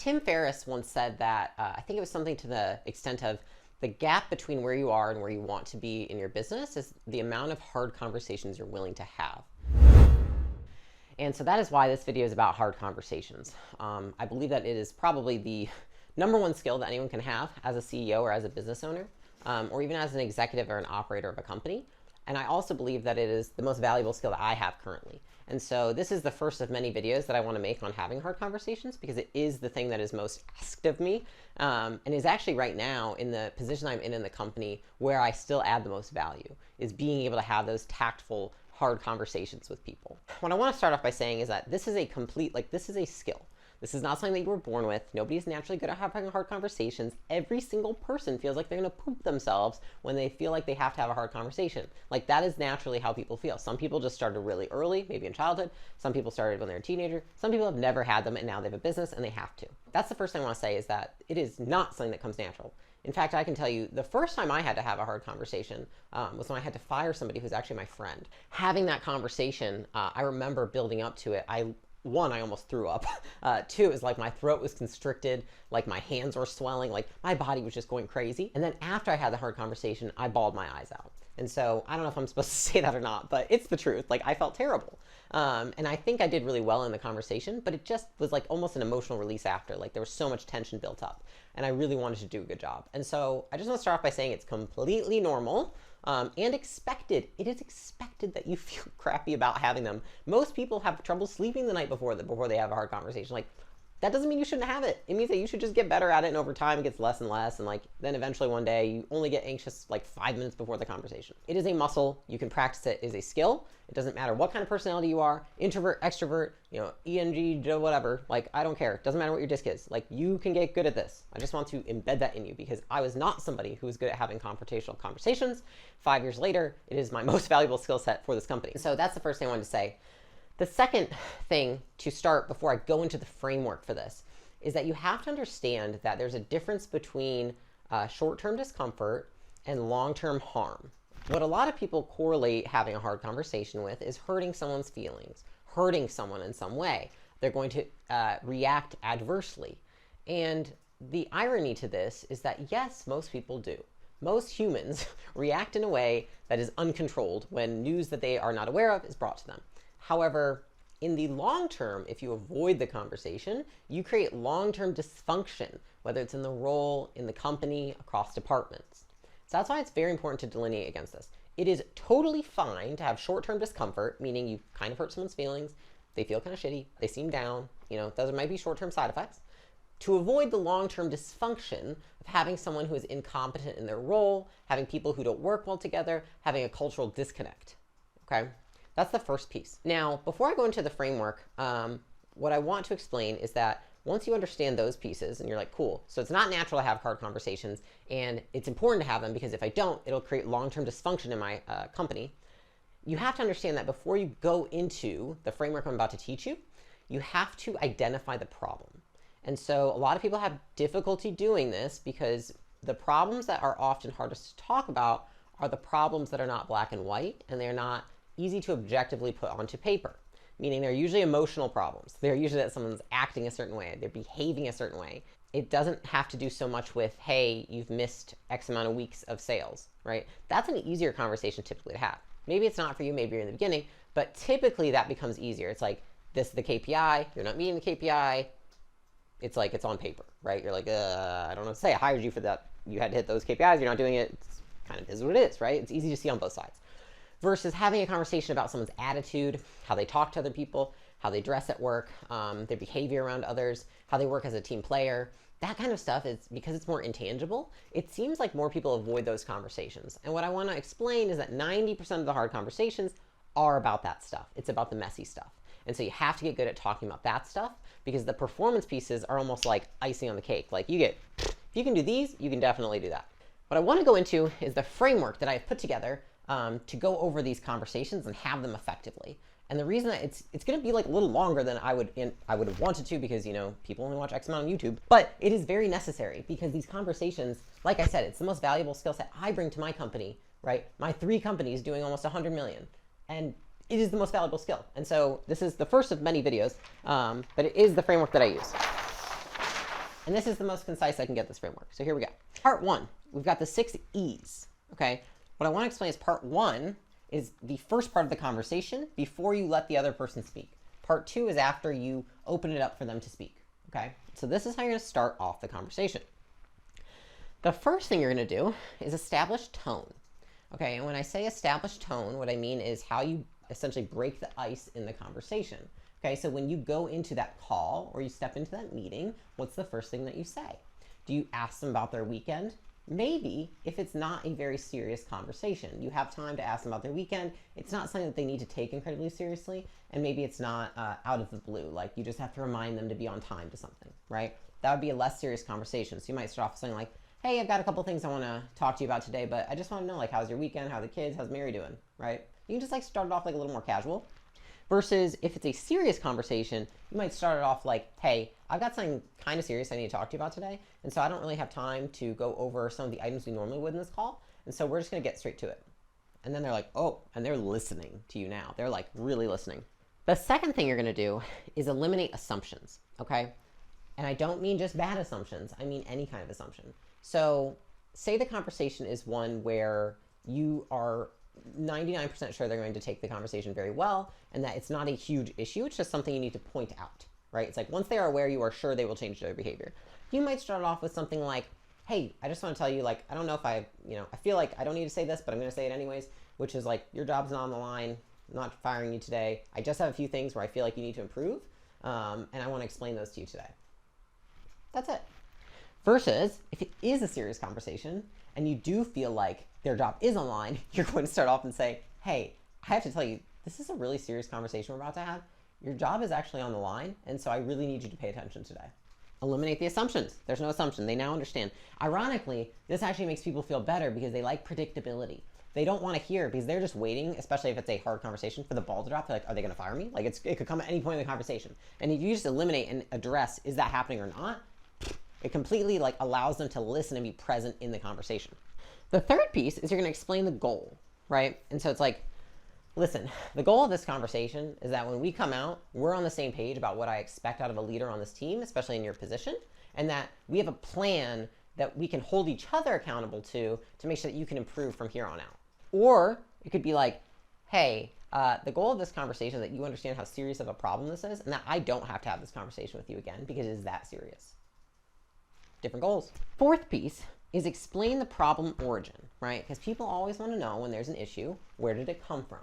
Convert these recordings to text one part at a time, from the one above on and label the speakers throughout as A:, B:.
A: Tim Ferriss once said that, I think it was something to the extent of, the gap between where you are and where you want to be in your business is the amount of hard conversations you're willing to have. And so that is why this video is about hard conversations. I believe that it is probably the #1 skill that anyone can have as a CEO or as a business owner, or even as an executive or an operator of a company. And I also believe that it is the most valuable skill that I have currently. And so this is the first of many videos that I want to make on having hard conversations, because it is the thing that is most asked of me, and is actually right now in the position I'm in the company where I still add the most value, is being able to have those tactful, hard conversations with people. What I want to start off by saying is that this is this is a skill. This is not something that you were born with. Nobody's naturally good at having hard conversations. Every single person feels like they're going to poop themselves when they feel like they have to have a hard conversation. Like, that is naturally how people feel. Some people just started really early, maybe in childhood. Some people started when they're a teenager. Some people have never had them and now they have a business and they have to. That's the first thing I want to say, is that it is not something that comes natural. In fact, I can tell you the first time I had to have a hard conversation was when I had to fire somebody who's actually my friend. Having that conversation, I remember building up to it. One, I almost threw up. Two, it was like my throat was constricted, like my hands were swelling, like my body was just going crazy. And then after I had the hard conversation, I bawled my eyes out. And so I don't know if I'm supposed to say that or not, but it's the truth. Like, I felt terrible. And I think I did really well in the conversation, but it just was like almost an emotional release after. Like, there was so much tension built up and I really wanted to do a good job. And so I just want to start off by saying it's completely normal. And expected. It is expected that you feel crappy about having them. Most people have trouble sleeping the night before they have a hard conversation. Like, that doesn't mean you shouldn't have it. It means that you should just get better at it, and over time it gets less and less, and like then eventually one day you only get anxious like 5 minutes before the conversation. It is a muscle. You can practice it. It is a skill. It doesn't matter what kind of personality you are, introvert, extrovert, ENG, whatever. Like, I don't care. It doesn't matter what your disc is. Like, you can get good at this. I just want to embed that in you, because I was not somebody who was good at having confrontational conversations. 5 years later, it is my most valuable skill set for this company. So that's the first thing I wanted to say. The second thing to start before I go into the framework for this is that you have to understand that there's a difference between short-term discomfort and long-term harm. What a lot of people correlate having a hard conversation with is hurting someone's feelings, hurting someone in some way. They're going to react adversely. And the irony to this is that, yes, most people do. Most humans react in a way that is uncontrolled when news that they are not aware of is brought to them. However, in the long term, if you avoid the conversation, you create long-term dysfunction, whether it's in the role, in the company, across departments. So that's why it's very important to delineate against this. It is totally fine to have short-term discomfort, meaning you kind of hurt someone's feelings, they feel kind of shitty, they seem down, those might be short-term side effects. To avoid the long-term dysfunction of having someone who is incompetent in their role, having people who don't work well together, having a cultural disconnect, okay? That's the first piece. Now, before I go into the framework, what I want to explain is that once you understand those pieces and you're like, cool, so it's not natural to have hard conversations, and it's important to have them because if I don't, it'll create long-term dysfunction in my company. You have to understand that before you go into the framework I'm about to teach you, you have to identify the problem. And so a lot of people have difficulty doing this because the problems that are often hardest to talk about are the problems that are not black and white, and they're not easy to objectively put onto paper, meaning they're usually emotional problems. They're usually that someone's acting a certain way, they're behaving a certain way. It doesn't have to do so much with, hey, you've missed X amount of weeks of sales, right? That's an easier conversation typically to have. Maybe it's not for you, maybe you're in the beginning, but typically that becomes easier. It's like, this is the KPI, you're not meeting the KPI. It's like, it's on paper, right? You're like, I don't know what to say. I hired you for that. You had to hit those KPIs, you're not doing it. It's kind of is what it is, right? It's easy to see on both sides. Versus having a conversation about someone's attitude, how they talk to other people, how they dress at work, their behavior around others, how they work as a team player. That kind of stuff is, because it's more intangible, it seems like more people avoid those conversations. And what I want to explain is that 90% of the hard conversations are about that stuff. It's about the messy stuff. And so you have to get good at talking about that stuff, because the performance pieces are almost like icing on the cake. Like, if you can do these, you can definitely do that. What I want to go into is the framework that I've put together to go over these conversations and have them effectively. And the reason that it's going to be like a little longer than I would have wanted to, because people only watch X amount on YouTube, but it is very necessary, because these conversations, like I said, it's the most valuable skill set I bring to my company, right? My 3 companies doing almost 100 million, and it is the most valuable skill. And so this is the first of many videos, but it is the framework that I use. And this is the most concise I can get this framework. So here we go. Part 1, we've got the 6 E's, okay? What I want to explain is part 1 is the first part of the conversation before you let the other person speak. Part 2 is after you open it up for them to speak, okay? So this is how you're going to start off the conversation. The first thing you're going to do is establish tone, okay? And when I say establish tone, what I mean is how you essentially break the ice in the conversation. Okay, so when you go into that call or you step into that meeting, what's the first thing that you say? Do you ask them about their weekend? Maybe if it's not a very serious conversation. You have time to ask them about their weekend. It's not something that they need to take incredibly seriously, and maybe it's not out of the blue. Like you just have to remind them to be on time to something, right? That would be a less serious conversation. So you might start off with something like, hey, I've got a couple things I want to talk to you about today, but I just want to know, like, how's your weekend? How are the kids? How's Mary doing, right? You can just like start it off like a little more casual. Versus if it's a serious conversation, you might start it off like, hey, I've got something kind of serious I need to talk to you about today. And so I don't really have time to go over some of the items we normally would in this call. And so we're just going to get straight to it. And then they're like, oh, and they're listening to you now. They're like really listening. The second thing you're going to do is eliminate assumptions, okay? And I don't mean just bad assumptions. I mean any kind of assumption. So say the conversation is one where you are 99% sure they're going to take the conversation very well and that it's not a huge issue. It's just something you need to point out, right? It's like once they are aware, you are sure they will change their behavior. You might start off with something like, hey, I just want to tell you, like, I don't know if I feel like I don't need to say this, but I'm going to say it anyways, which is like, your job's not on the line. I'm not firing you today. I just have a few things where I feel like you need to improve. And I want to explain those to you today. That's it. Versus if it is a serious conversation and you do feel like their job is online, you're going to start off and say, hey, I have to tell you, this is a really serious conversation we're about to have. Your job is actually on the line, and so I really need you to pay attention today. Eliminate the assumptions. There's no assumption. They now understand. Ironically, this actually makes people feel better because they like predictability. They don't want to hear because they're just waiting, especially if it's a hard conversation, for the ball to drop. They're like, are they going to fire me? Like it could come at any point in the conversation. And if you just eliminate and address, is that happening or not? It completely like allows them to listen and be present in the conversation. The third piece is you're going to explain the goal, right? And so it's like, listen, the goal of this conversation is that when we come out, we're on the same page about what I expect out of a leader on this team, especially in your position, and that we have a plan that we can hold each other accountable to make sure that you can improve from here on out. Or it could be like, hey, the goal of this conversation is that you understand how serious of a problem this is, and that I don't have to have this conversation with you again because it is that serious. Different goals. Fourth piece is explain the problem origin, right? Because people always want to know when there's an issue, where did it come from?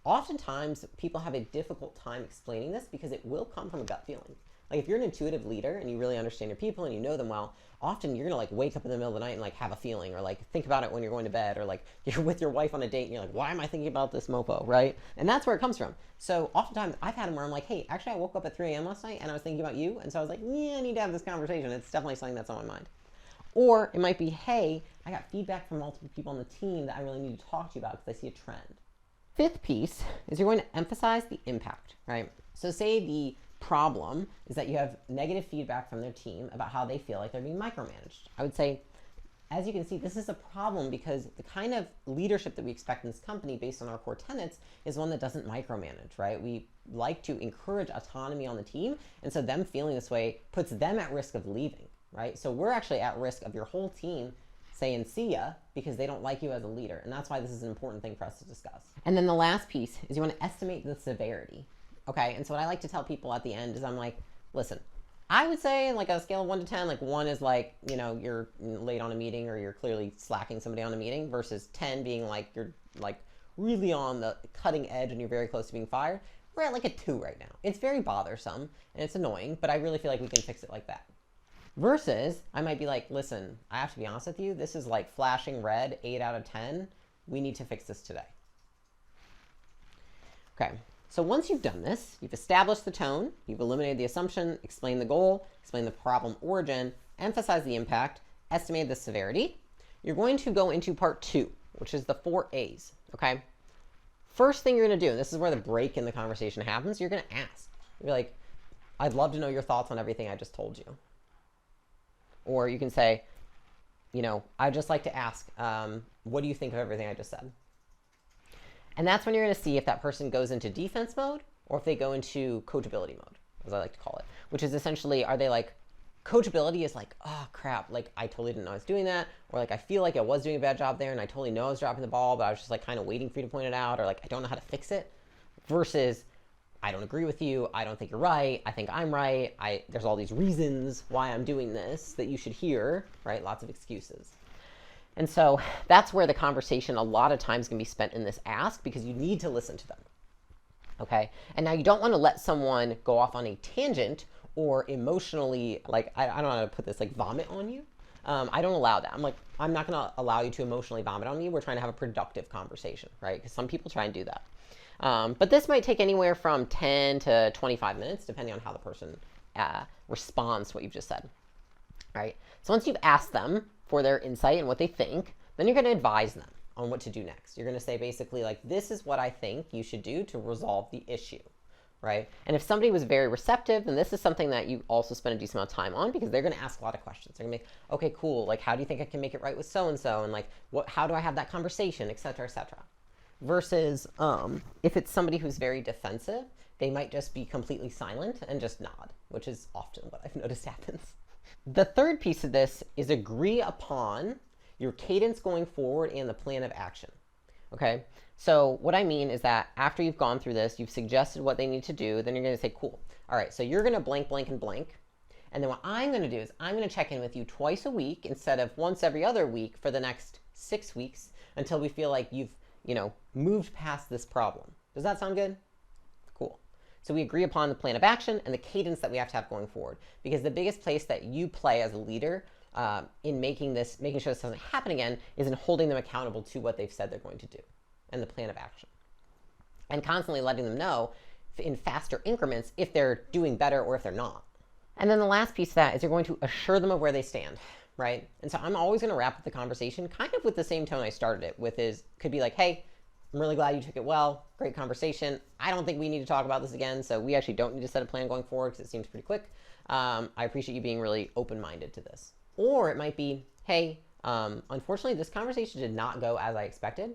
A: Oftentimes, people have a difficult time explaining this because it will come from a gut feeling. Like if you're an intuitive leader and you really understand your people and you know them well, often you're gonna like wake up in the middle of the night and like have a feeling, or like think about it when you're going to bed, or like you're with your wife on a date and you're like, why am I thinking about this mofo, right? And that's where it comes from. So oftentimes I've had them where I'm like, hey, actually I woke up at 3 a.m. last night and I was thinking about you. And so I was like, yeah, I need to have this conversation. It's definitely something that's on my mind. Or it might be, hey, I got feedback from multiple people on the team that I really need to talk to you about because I see a trend. Fifth piece is you're going to emphasize the impact, right? So say the problem is that you have negative feedback from their team about how they feel like they're being micromanaged. I would say, as you can see, this is a problem because the kind of leadership that we expect in this company based on our core tenets is one that doesn't micromanage, right? We like to encourage autonomy on the team, and so them feeling this way puts them at risk of leaving, right? So we're actually at risk of your whole team saying see ya because they don't like you as a leader, and that's why this is an important thing for us to discuss. And then the last piece is you want to estimate the severity. Okay, and so what I like to tell people at the end is I'm like, listen, I would say like a scale of 1 to 10, like 1 is like, you're late on a meeting or you're clearly slacking somebody on a meeting, versus 10 being like you're like really on the cutting edge and you're very close to being fired. We're at like a 2 right now. It's very bothersome and it's annoying, but I really feel like we can fix it like that. Versus I might be like, listen, I have to be honest with you, this is like flashing red, 8 out of 10. We need to fix this today. Okay. So once you've done this, you've established the tone, you've eliminated the assumption, explained the goal, explained the problem origin, emphasized the impact, estimated the severity, you're going to go into part 2, which is the 4 A's, okay? First thing you're going to do, and this is where the break in the conversation happens, you're going to ask. You're like, I'd love to know your thoughts on everything I just told you. Or you can say, I'd just like to ask, what do you think of everything I just said? And that's when you're going to see if that person goes into defense mode or if they go into coachability mode, as I like to call it, which is essentially, are they like Coachability is like, oh crap, like I totally didn't know I was doing that, or like I feel like I was doing a bad job there and I totally know I was dropping the ball, but I was just like kind of waiting for you to point it out, or like I don't know how to fix it. Versus, I don't agree with you, I don't think you're right, I think I'm right, there's all these reasons why I'm doing this that you should hear, right? Lots of excuses. And so that's where the conversation a lot of times can be spent in this ask, because you need to listen to them. Okay? And now you don't want to let someone go off on a tangent or emotionally, like, I don't know how to put this, like vomit on you. I don't allow that. I'm not going to allow you to emotionally vomit on me. We're trying to have a productive conversation, right? Because some people try and do that. But this might take anywhere from 10 to 25 minutes, depending on how the person responds to what you've just said. Right? So once you've asked them for their insight and what they think, then you're going to advise them on what to do next. You're going to say basically like, this is what I think you should do to resolve the issue. Right? And if somebody was very receptive, then this is something that you also spend a decent amount of time on, because they're going to ask a lot of questions. They're going to be, okay, cool. Like, how do you think I can make it right with so-and-so? And like, how do I have that conversation, et cetera, et cetera. Versus if it's somebody who's very defensive, they might just be completely silent and just nod, which is often what I've noticed happens. The third piece of this is agree upon your cadence going forward and the plan of action. Okay? So what I mean is that after you've gone through this, you've suggested what they need to do, then you're going to say, cool. All right, so you're going to blank, blank, and blank. And then what I'm going to do is I'm going to check in with you twice a week instead of once every other week for the next 6 weeks until we feel like you've, moved past this problem. Does that sound good? Cool. So we agree upon the plan of action and the cadence that we have to have going forward. Because the biggest place that you play as a leader in making sure this doesn't happen again is in holding them accountable to what they've said they're going to do and the plan of action. And constantly letting them know in faster increments if they're doing better or if they're not. And then the last piece of that is you're going to assure them of where they stand, right? And so I'm always going to wrap up the conversation kind of with the same tone I started it with. Could be like, hey, I'm really glad you took it well. Great conversation. I don't think we need to talk about this again, so we actually don't need to set a plan going forward because it seems pretty quick. I appreciate you being really open-minded to this. Or it might be, hey, unfortunately, this conversation did not go as I expected.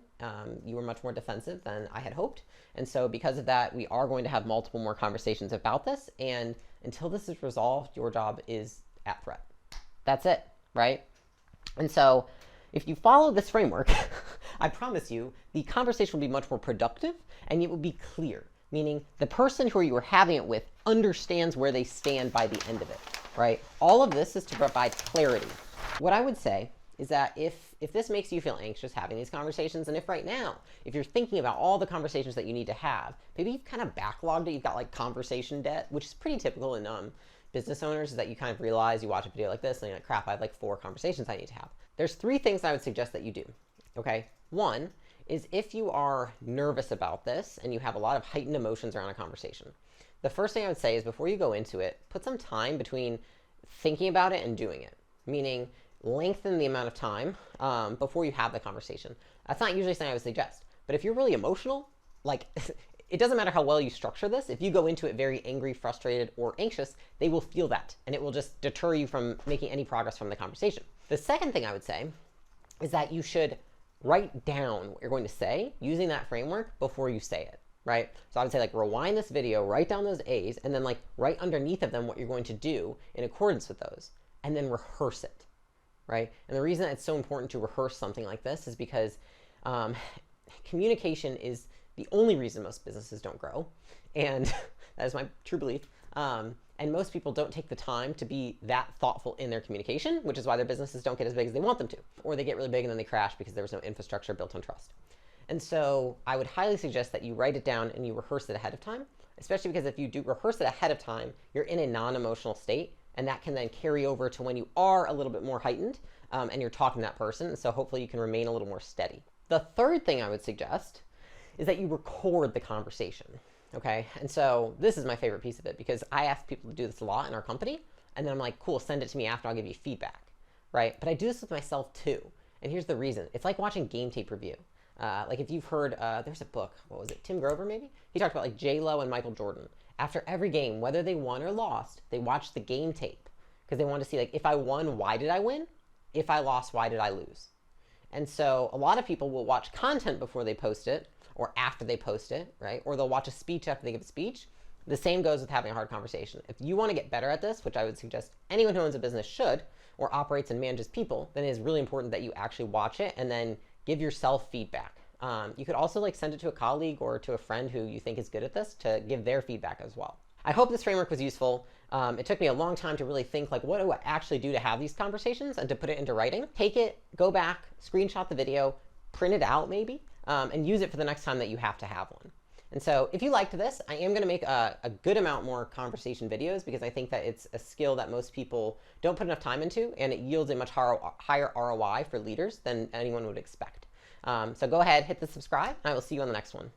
A: You were much more defensive than I had hoped. And so because of that, we are going to have multiple more conversations about this. And until this is resolved, your job is at threat. That's it, right? And so if you follow this framework, I promise you, the conversation will be much more productive and it will be clear. Meaning the person who you are having it with understands where they stand by the end of it, right? All of this is to provide clarity. What I would say is that if this makes you feel anxious having these conversations, and if right now, if you're thinking about all the conversations that you need to have, maybe you've kind of backlogged it, you've got like conversation debt, which is pretty typical in business owners, is that you kind of realize you watch a video like this and you're like, crap, I have like 4 conversations I need to have. There's 3 things I would suggest that you do, okay? One is if you are nervous about this and you have a lot of heightened emotions around a conversation, the first thing I would say is before you go into it, put some time between thinking about it and doing it, meaning lengthen the amount of time before you have the conversation. That's not usually something I would suggest, but if you're really emotional, like it doesn't matter how well you structure this. If you go into it very angry, frustrated, or anxious, they will feel that, and it will just deter you from making any progress from the conversation. The second thing I would say is that you should write down what you're going to say using that framework before you say it, right? So I would say like rewind this video, write down those A's, and then like write underneath of them what you're going to do in accordance with those, and then rehearse it, right? And the reason it's so important to rehearse something like this is because communication is the only reason most businesses don't grow, and that is my true belief. And most people don't take the time to be that thoughtful in their communication, which is why their businesses don't get as big as they want them to. Or they get really big and then they crash because there was no infrastructure built on trust. And so I would highly suggest that you write it down and you rehearse it ahead of time, especially because if you do rehearse it ahead of time, you're in a non-emotional state, and that can then carry over to when you are a little bit more heightened and you're talking to that person. And so hopefully you can remain a little more steady. The third thing I would suggest is that you record the conversation. Okay, and so this is my favorite piece of it because I ask people to do this a lot in our company, and then I'm like, cool, send it to me after, I'll give you feedback, right? But I do this with myself too, and here's the reason. It's like watching game tape review. Like if you've heard, there's a book, what was it, Tim Grover maybe? He talked about like J-Lo and Michael Jordan. After every game, whether they won or lost, they watched the game tape because they wanted to see like, if I won, why did I win? If I lost, why did I lose? And so a lot of people will watch content before they post it, or after they post it, right? Or they'll watch a speech after they give a speech. The same goes with having a hard conversation. If you want to get better at this, which I would suggest anyone who owns a business should, or operates and manages people, then it is really important that you actually watch it and then give yourself feedback. You could also send it to a colleague or to a friend who you think is good at this to give their feedback as well. I hope this framework was useful. It took me a long time to really think what do I actually do to have these conversations and to put it into writing. Take it, go back, screenshot the video, print it out maybe, and use it for the next time that you have to have one. And so if you liked this, I am going to make a good amount more conversation videos because I think that it's a skill that most people don't put enough time into, and it yields a much higher ROI for leaders than anyone would expect. So go ahead, hit the subscribe, and I will see you on the next one.